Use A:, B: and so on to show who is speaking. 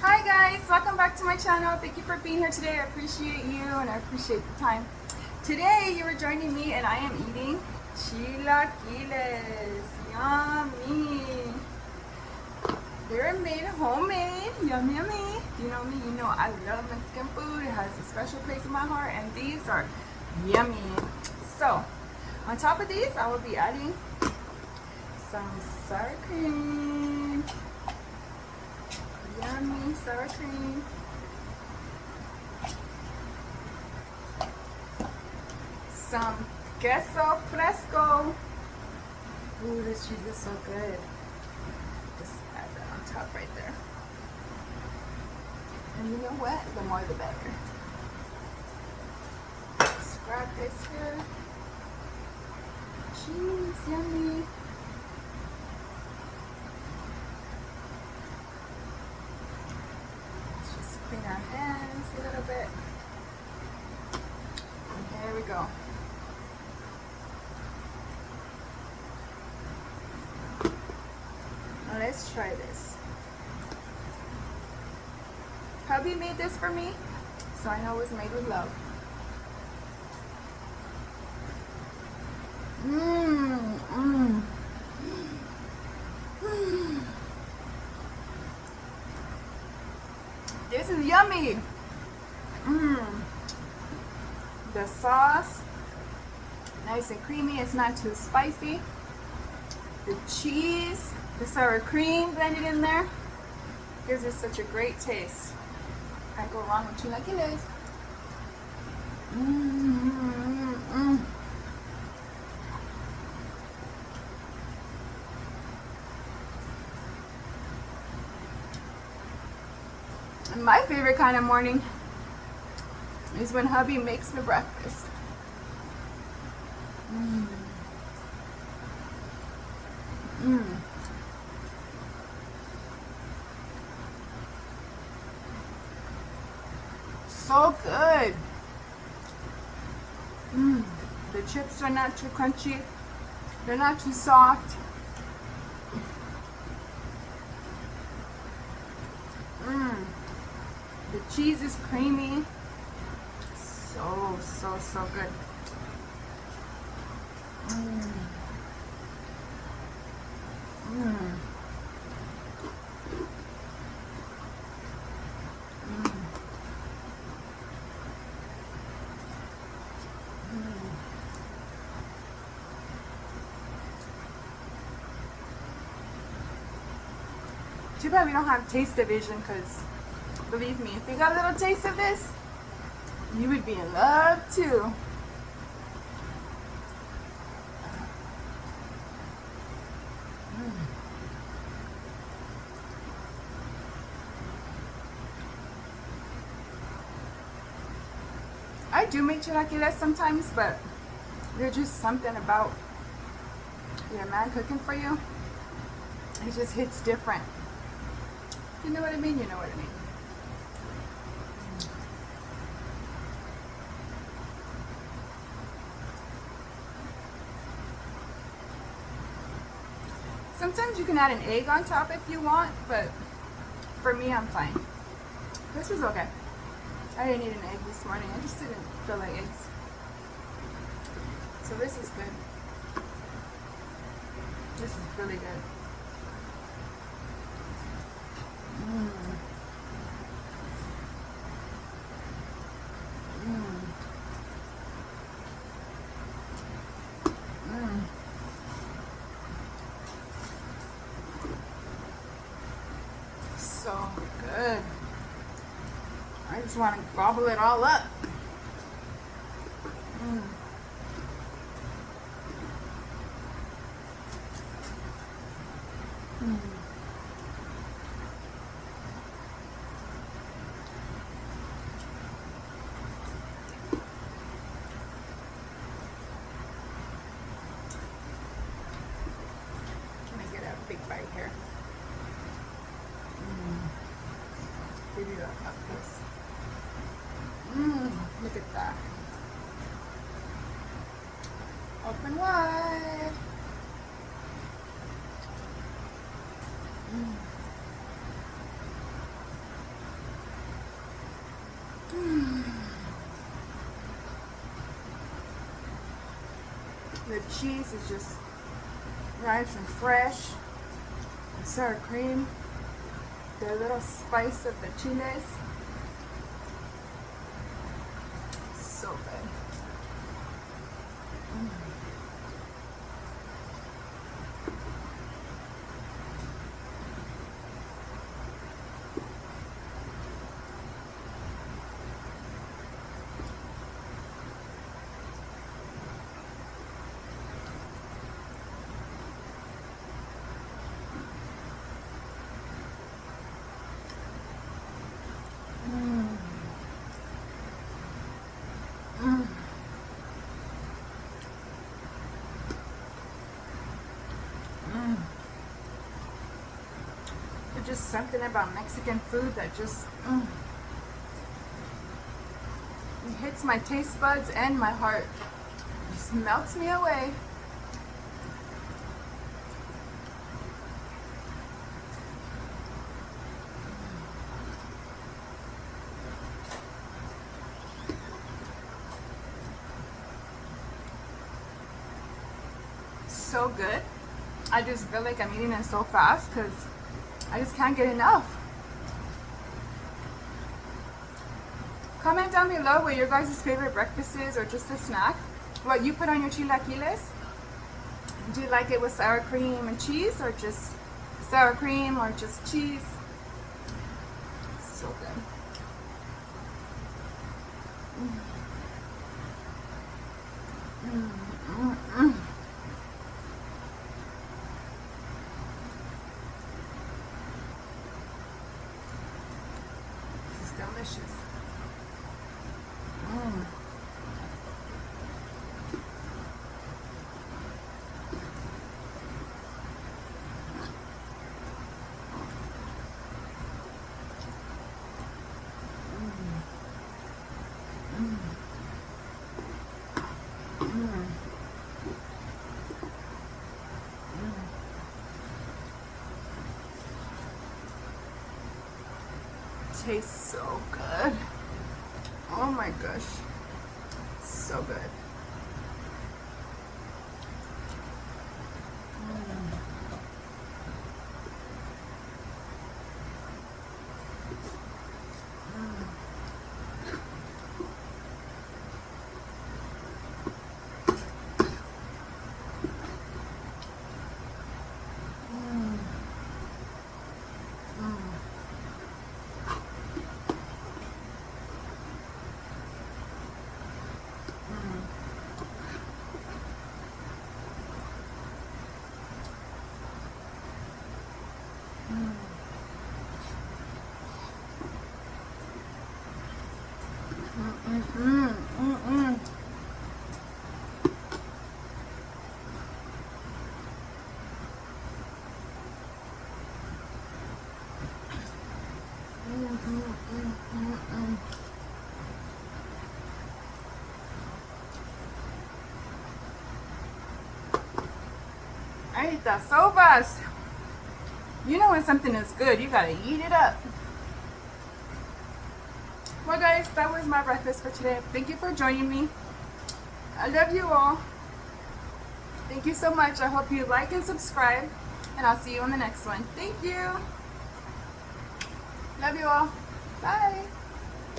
A: Hi guys, welcome back to my channel. Thank you for being here today. I appreciate you and I appreciate the time. Today you are joining me and I am eating chilaquiles. Yummy. They're made homemade. Yummy, yummy. You know me, you know I love Mexican food. It has a special place in my heart and these are yummy. So, on top of these, I will be adding some sour cream. Yummy sour cream. Some queso fresco. Ooh, this cheese is so good. Just add that on top right there. And you know what? The more the better. Just grab this here. Cheese, yummy. Clean our hands a little bit. And here we go. Now let's try this. Hubby made this for me, so I know it was made with love. This is yummy. The sauce, nice and creamy. It's not too spicy. The cheese, the sour cream blended in there gives it such a great taste. Can't go wrong with chilaquiles. And my favorite kind of morning is when hubby makes me breakfast. So good. The chips are not too crunchy. They're not too soft. The cheese is creamy. So good. Too bad we don't have taste division, because believe me, if you got a little taste of this, you would be in love too. I do make chilaquiles sometimes, but there's just something about your man cooking for you. It just hits different. You know what I mean? You know what I mean. Sometimes you can add an egg on top if you want, but for me, I'm fine. This was okay. I didn't eat an egg this morning. I just didn't feel like eggs. So this is good. This is really good. So good. I just want to gobble it all up. Let me get a big bite here. Give you a piece. Look at that. Open wide. The cheese is just nice and fresh. The sour cream, the little spice of the chiles. So good. There's just something about Mexican food that just it hits my taste buds and my heart. It just melts me away. So good. I just feel like I'm eating it so fast because I just can't get enough. Comment down below what your guys' favorite breakfast is, or just a snack. What you put on your chilaquiles. Do you like it with sour cream and cheese, or just sour cream, or just cheese? So good. Delicious. Tastes so good. Oh my gosh, so good. I ate that so fast. You know when something is good, you gotta eat it up. Well guys, that was my breakfast for today. Thank you for joining me. I love you all. Thank you so much. I hope you like and subscribe, and I'll see you on the next one. Thank you. Love you all. Bye.